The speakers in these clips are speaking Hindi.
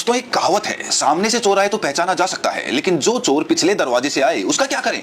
दोस्तों एक कहावत है, सामने से चोर आए तो पहचाना जा सकता है, लेकिन जो चोर पिछले दरवाजे से आए उसका क्या करें।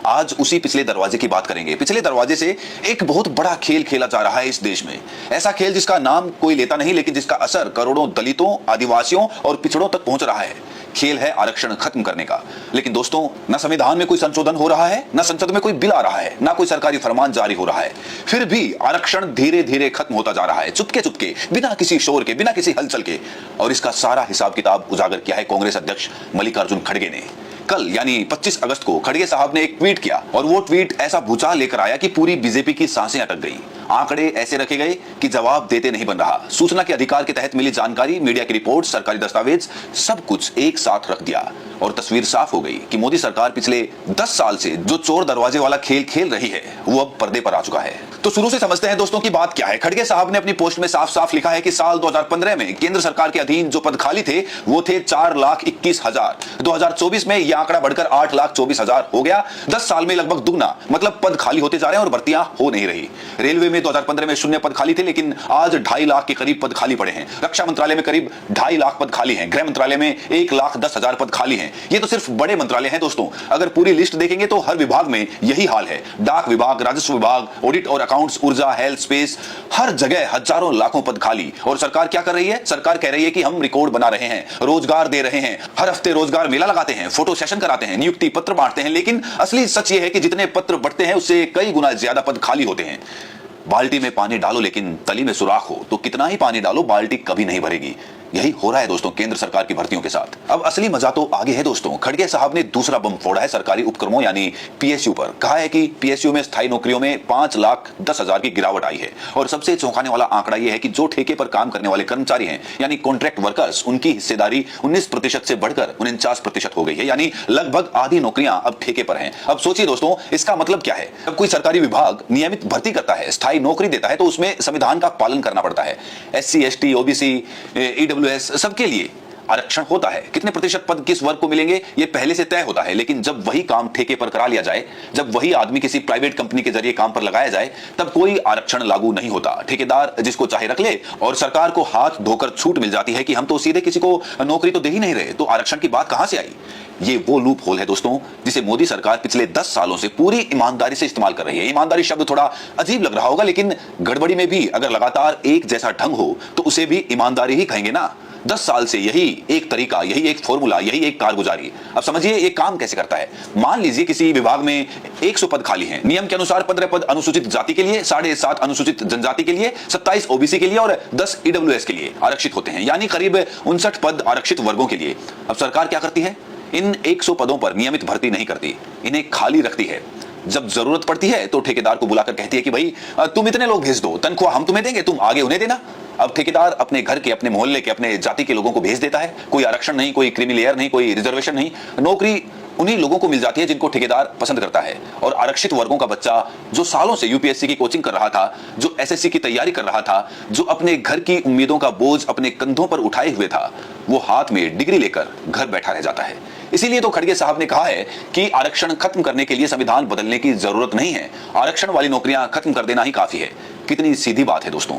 आज उसी पिछले दरवाजे की बात करेंगे। पिछले दरवाजे से एक बहुत बड़ा खेल खेला जा रहा है इस देश में, ऐसा खेल जिसका नाम कोई लेता नहीं, लेकिन जिसका असर करोड़ों दलितों, आदिवासियों और पिछड़ों तक पहुंच रहा है। खेल है आरक्षण खत्म करने का। लेकिन दोस्तों, न संविधान में कोई संशोधन हो रहा है, न संसद में कोई बिल आ रहा है, न कोई सरकारी फरमान जारी हो रहा है, फिर भी आरक्षण धीरे धीरे खत्म होता जा रहा है, चुपके चुपके, बिना किसी शोर के, बिना किसी हलचल के। और इसका सारा हिसाब किताब उजागर किया है कांग्रेस अध्यक्ष मल्लिकार्जुन खड़गे ने। कल यानी 25 अगस्त को खड़गे साहब ने एक ट्वीट किया और वो ट्वीट ऐसा भूचाल लेकर आया कि पूरी बीजेपी की सांसें अटक गईं। आंकड़े ऐसे रखे गए कि जवाब देते नहीं बन रहा। सूचना के अधिकार के तहत मिली जानकारी, मीडिया की रिपोर्ट, सरकारी दस्तावेज, सब कुछ एक साथ रख दिया और तस्वीर साफ हो गई कि मोदी सरकार पिछले 10 साल से जो चोर दरवाजे वाला खेल खेल रही है वो अब पर्दे पर आ चुका है। तो शुरू से समझते हैं दोस्तों की बात क्या है। खड़गे साहब ने अपनी पोस्ट में साफ साफ लिखा है कि साल 2015 में केंद्र सरकार के अधीन जो पद खाली थे वो थे 4,21,000। 2024 में यह आंकड़ा बढ़कर 8,24,000 हो गया। 10 साल में लगभग दुगना, मतलब पद खाली होते जा रहे हैं और भर्तियां हो नहीं रही। रेलवे में 2015 में 0 पद खाली थे, लेकिन आज 2.5 लाख के करीब पद खाली पड़े हैं। रक्षा मंत्रालय में करीब 2.5 लाख पद खाली हैं। गृह मंत्रालय में 1,10,000 पद खाली हैं। ये तो सिर्फ बड़े मंत्रालय हैं दोस्तों। अगर पूरी लिस्ट देखेंगे तो हर विभाग में यही हाल है। डाक विभाग, राजस्व विभाग, ऑडिट और अकाउंट्स, ऊर्जा, हेल्थ, स्पेस, हर जगह हजारों लाखों पद खाली। और सरकार क्या कर रही है? सरकार कह रही है कि हम रिकॉर्ड बना रहे हैं, रोजगार दे रहे हैं, हर हफ्ते रोजगार मेला लगाते हैं, फोटो सेशन कराते हैं, नियुक्ति पत्र बांटते हैं। लेकिन असली सच यह है कि जितने पत्र बढ़ते हैं उससे कई गुना ज्यादा पद खाली होते हैं। बाल्टी में पानी डालो लेकिन तली में सुराख हो, तो कितना ही पानी डालो बाल्टी कभी नहीं भरेगी। यही हो रहा है दोस्तों केंद्र सरकार की भर्तियों के साथ। अब असली मजा तो आगे है दोस्तों। खड़गे साहब ने दूसरा बम फोड़ा है सरकारी उपक्रमों यानी पीएसयू पर। कहा है कि पीएसयू में स्थायी नौकरियों में 5,10,000 की गिरावट आई है। और सबसे चौंकाने वाला आंकड़ा यह है कि जो ठेके पर काम करने वाले कर्मचारी हैं यानी कॉन्ट्रैक्ट वर्कर्स, उनकी हिस्सेदारी 19% से बढ़कर 49% हो गई है। यानी लगभग आधी नौकरियां अब ठेके पर हैं। अब सोचिए दोस्तों, इसका मतलब क्या है? अब कोई सरकारी विभाग नियमित भर्ती करता है, स्थायी नौकरी देता है, तो उसमें संविधान का पालन करना पड़ता है। SC, ST, OBC, EWS सबके लिए आरक्षण होता है। कितने प्रतिशत पद किस वर्ग को मिलेंगे ये पहले से तय होता है। लेकिन जब वही काम ठेके पर करा लिया जाए, जब वही आदमी किसी प्राइवेट कंपनी के जरिए काम पर लगाया जाए, तब कोई आरक्षण लागू नहीं होता। ठेकेदार जिसको चाहे रख ले और सरकार को हाथ धोकर छूट मिल जाती है कि हम तो सीधे किसी को नौकरी तो दे ही नहीं रहे, तो आरक्षण की बात कहां से आई? ये वो लूप होल है दोस्तों जिसे मोदी सरकार पिछले 10 सालों से पूरी ईमानदारी से इस्तेमाल कर रही है। ईमानदारी शब्द थोड़ा अजीब लग रहा होगा, लेकिन गड़बड़ी में भी अगर लगातार एक जैसा ढंग हो तो उसे भी ईमानदारी ही कहेंगे ना। 10 साल से यही एक तरीका, यही एक फॉर्मूला, यही एक कारगुजारी। अब समझिए ये काम कैसे करता है। मान लीजिए किसी विभाग में 100 पद खाली हैं। नियम के अनुसार 15 पद अनुसूचित जाति के लिए, 7.5 अनुसूचित जनजाति के लिए, 27 OBC के लिए और 10 EWS के लिए आरक्षित होते हैं, यानी करीब 59 पद आरक्षित वर्गों के लिए। अब सरकार क्या करती है? इन 100 पदों पर नियमित भर्ती नहीं करती, इन्हें खाली रखती है। जब जरूरत पड़ती है तो ठेकेदार को बुलाकर कहती है कि भाई तुम इतने लोग भेज दो, तनख्वाह हम तुम्हें देंगे, तुम आगे उन्हें देना। अब ठेकेदार अपने घर के, अपने मोहल्ले के, अपने जाति के लोगों को भेज देता है। कोई आरक्षण नहीं, कोई क्रीमी लेयर नहीं, कोई रिजर्वेशन नहीं। नौकरी उन्हीं लोगों को मिल जाती है जिनको ठेकेदार पसंद करता है। और आरक्षित वर्गों का बच्चा जो सालों से UPSC की कोचिंग कर रहा था, जो SSC की तैयारी कर रहा था, जो अपने घर की उम्मीदों का बोझ अपने कंधों पर उठाए हुए था, वो हाथ में डिग्री लेकर घर बैठा रह जाता है। इसीलिए तो खड़गे साहब ने कहा है कि आरक्षण खत्म करने के लिए संविधान बदलने की जरूरत नहीं है, आरक्षण वाली नौकरियां खत्म कर देना ही काफी है। कितनी सीधी बात है दोस्तों,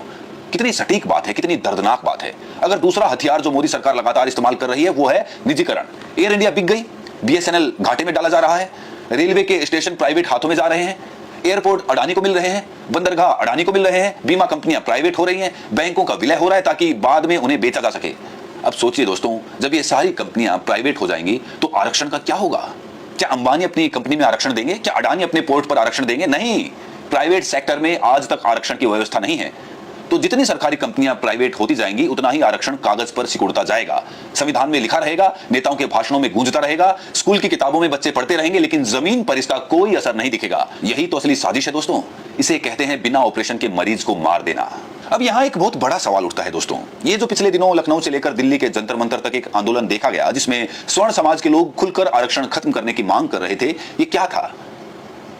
कितनी सटीक बात है, कितनी दर्दनाक बात है। अगर दूसरा हथियार जो मोदी सरकार लगातार इस्तेमाल कर रही है वो है निजीकरण। एयर इंडिया बिक गई, BSNL घाटे में डाला जा रहा है, रेलवे के स्टेशन प्राइवेट हाथों में जा रहे हैं, एयरपोर्ट अडानी को मिल रहे हैं, बंदरगाह अडानी को मिल रहे हैं, बीमा कंपनियां प्राइवेट हो रही हैं, बैंकों का विलय हो रहा है ताकि बाद में उन्हें बेचा जा सके। अब सोचिए दोस्तों, जब ये सारी कंपनियां प्राइवेट हो जाएंगी तो आरक्षण का क्या होगा? क्या अंबानी अपनी कंपनी में आरक्षण देंगे? क्या अडानी अपने पोर्ट पर आरक्षण देंगे? नहीं, प्राइवेट सेक्टर में आज तक आरक्षण की व्यवस्था नहीं है। तो जितनी सरकारी कंपनियां प्राइवेट होती जाएंगी उतना ही आरक्षण कागज पर सिकुड़ता जाएगा, संविधान में लिखा रहेगा, नेताओं के भाषणों में गूंजता रहेगा, स्कूल की किताबों में बच्चे पढ़ते रहेंगे, लेकिन जमीन पर इसका कोई असर नहीं दिखेगा। यही तो असली साजिश है दोस्तों। इसे कहते हैं बिना ऑपरेशन के मरीज को मार देना। अब यहाँ एक बहुत बड़ा सवाल उठता है दोस्तों। ये जो पिछले दिनों लखनऊ से लेकर दिल्ली के जंतर मंतर तक एक आंदोलन देखा गया जिसमें स्वर्ण समाज के लोग खुलकर आरक्षण खत्म करने की मांग कर रहे थे, ये क्या था?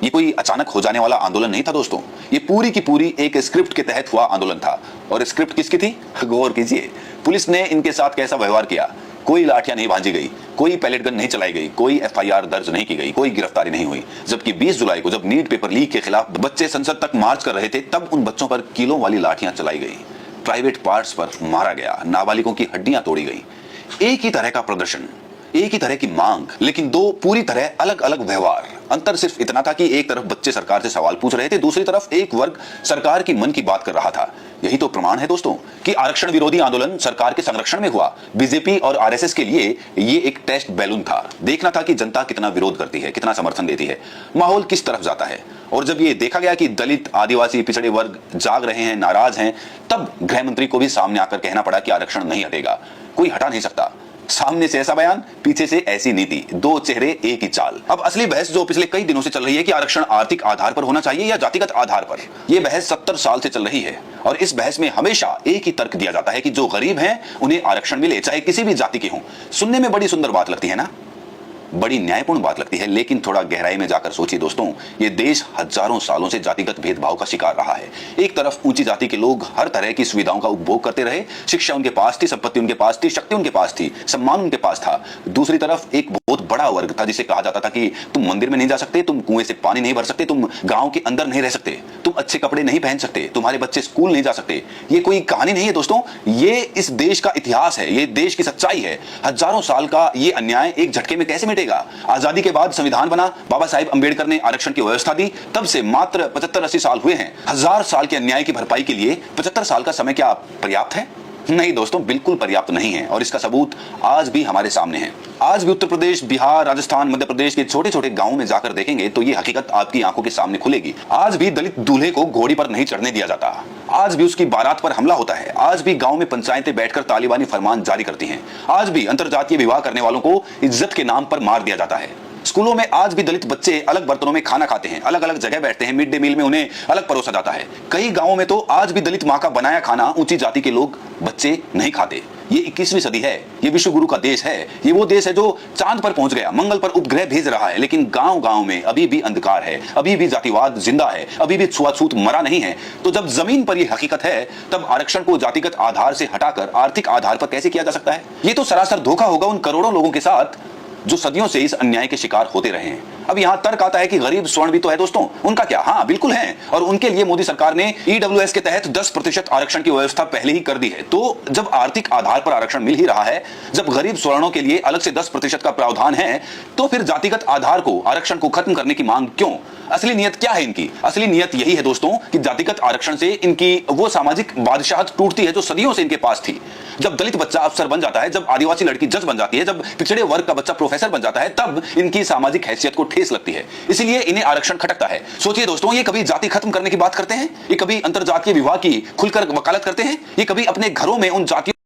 ये कोई अचानक हो जाने वाला आंदोलन नहीं था दोस्तों। ये पूरी की पूरी एक स्क्रिप्ट के तहत हुआ आंदोलन था। और स्क्रिप्ट किसकी थी? गौर कीजिए, पुलिस ने इनके साथ कैसा व्यवहार किया। कोई लाठियां नहीं भांजी गई, कोई पैलेट गन नहीं चलाई गई, कोई FIR दर्ज नहीं की गई, कोई गिरफ्तारी नहीं हुई। जबकि 20 जुलाई को जब नीट पेपर लीक के खिलाफ बच्चे संसद तक मार्च कर रहे थे, तब उन बच्चों पर किलों वाली लाठियां चलाई गई, प्राइवेट पार्ट्स पर मारा गया, नाबालिगों की हड्डियां तोड़ी गई। एक ही तरह का प्रदर्शन, एक ही तरह की मांग, लेकिन दो पूरी तरह अलग अलग व्यवहार। अंतर सिर्फ इतना था कि एक तरफ बच्चे सरकार से सवाल पूछ रहे थे, दूसरी तरफ एक वर्ग सरकार की मन की बात कर रहा था। यही तो प्रमाण है दोस्तों कि आरक्षण विरोधी आंदोलन सरकार के संरक्षण में हुआ। बीजेपी और आरएसएस के लिए ये एक टेस्ट बैलून था। देखना था कि जनता कितना विरोध करती है, कितना समर्थन देती है, माहौल किस तरफ जाता है। और जब ये देखा गया कि दलित, आदिवासी, पिछड़े वर्ग जाग रहे हैं, नाराज हैं, तब गृह मंत्री को भी सामने आकर कहना पड़ा कि आरक्षण नहीं हटेगा, कोई हटा नहीं सकता। सामने से ऐसा बयान, पीछे से ऐसी नीति, दो चेहरे एक ही चाल। अब असली बहस जो पिछले कई दिनों से चल रही है कि आरक्षण आर्थिक आधार पर होना चाहिए या जातिगत आधार पर, यह बहस 70 साल से चल रही है। और इस बहस में हमेशा एक ही तर्क दिया जाता है कि जो गरीब हैं उन्हें आरक्षण मिले, चाहे किसी भी जाति के हों। सुनने में बड़ी सुंदर बात लगती है ना, बड़ी न्यायपूर्ण बात लगती है, लेकिन थोड़ा गहराई में जाकर सोचिए दोस्तों, ये देश हजारों सालों से जातिगत भेदभाव का शिकार रहा है। एक तरफ ऊंची जाति के लोग हर तरह की सुविधाओं का उपभोग करते रहे, शिक्षा उनके पास थी, संपत्ति उनके पास थी, शक्ति उनके पास थी, सम्मान उनके पास था। दूसरी तरफ एक बहुत बड़ा वर्ग था जिसे कहा जाता था कि तुम मंदिर में नहीं जा सकते, तुम कुएं से पानी नहीं भर सकते, तुम गांव के अंदर नहीं रह सकते, तुम अच्छे कपड़े नहीं पहन सकते, तुम्हारे बच्चे स्कूल नहीं जा सकते। ये कोई कहानी नहीं है दोस्तों, ये इस देश का इतिहास है, ये देश की सच्चाई है। हजारों साल का ये अन्याय एक झटके में कैसे मिटेगा? आजादी के बाद संविधान बना, बाबा साहिब अंबेडकर ने आरक्षण की व्यवस्था दी, तब से मात्र 75-80 साल हुए हैं। 1000 साल के अन्याय की भरपाई के लिए 75 साल का समय क्या पर्याप्त है? नहीं दोस्तों, बिल्कुल पर्याप्त नहीं है। और इसका सबूत आज भी हमारे सामने है। आज भी उत्तर प्रदेश, बिहार, राजस्थान, मध्य प्रदेश के छोटे छोटे गांवों में जाकर देखेंगे तो ये हकीकत आपकी आंखों के सामने खुलेगी। आज भी दलित दूल्हे को घोड़ी पर नहीं चढ़ने दिया जाता, आज भी उसकी बारात पर हमला होता है, आज भी गांव में पंचायतें बैठकर तालिबानी फरमान जारी करती हैं, आज भी अंतरजातीय विवाह करने वालों को इज्जत के नाम पर मार दिया जाता है। स्कूलों में आज भी दलित बच्चे अलग बर्तनों में खाना खाते हैं, अलग अलग जगह बैठते हैं, मिड डे मील में उन्हें अलग परोसा जाता है। कई गांवों में तो आज भी दलित मां का बनाया खाना ऊंची जाति के लोग, बच्चे नहीं खाते। ये 21वीं सदी है, ये विश्व गुरु का देश है, ये वो देश है जो चांद पर पहुंच गया, मंगल पर उपग्रह भेज रहा है, लेकिन गांव गांव में अभी भी अंधकार है, अभी भी जातिवाद जिंदा है, अभी भी छुआछूत मरा नहीं है। तो जब जमीन पर यह हकीकत है, तब आरक्षण को जातिगत आधार से हटाकर आर्थिक आधार पर कैसे किया जा सकता है? ये तो सरासर धोखा होगा उन करोड़ों लोगों के साथ जो सदियों से इस अन्याय के शिकार होते रहे हैं। अब यहां तर्क आता है कि गरीब स्वर्ण भी तो है दोस्तों, उनका क्या? हाँ बिल्कुल है, और उनके लिए मोदी सरकार ने ईडब्ल्यूएस के तहत 10% आरक्षण की व्यवस्था पहले ही कर दी है। तो जब आर्थिक आधार पर आरक्षण मिल ही रहा है, जब गरीब स्वर्णों के लिए अलग से 10% का प्रावधान है, तो फिर जातिगत आधार को, आरक्षण को खत्म करने की मांग क्यों? असली नियत क्या है इनकी? असली नियत यही है दोस्तों कि जातिगत आरक्षण से इनकी वो सामाजिक बादशाहत टूटती है जो सदियों से इनके पास थी। जब दलित बच्चा अफसर बन जाता है, जब आदिवासी लड़की जज बन जाती है, जब पिछड़े वर्ग का बच्चा प्रोफेसर बन जाता है, तब इनकी सामाजिक हैसियत को ठेस लगती है, इसलिए इन्हें आरक्षण खटकता है। सोचिए दोस्तों, ये कभी जाति खत्म करने की बात करते हैं? ये कभी अंतरजातीय विवाह की खुलकर वकालत करते हैं? ये कभी अपने घरों में उन जातियों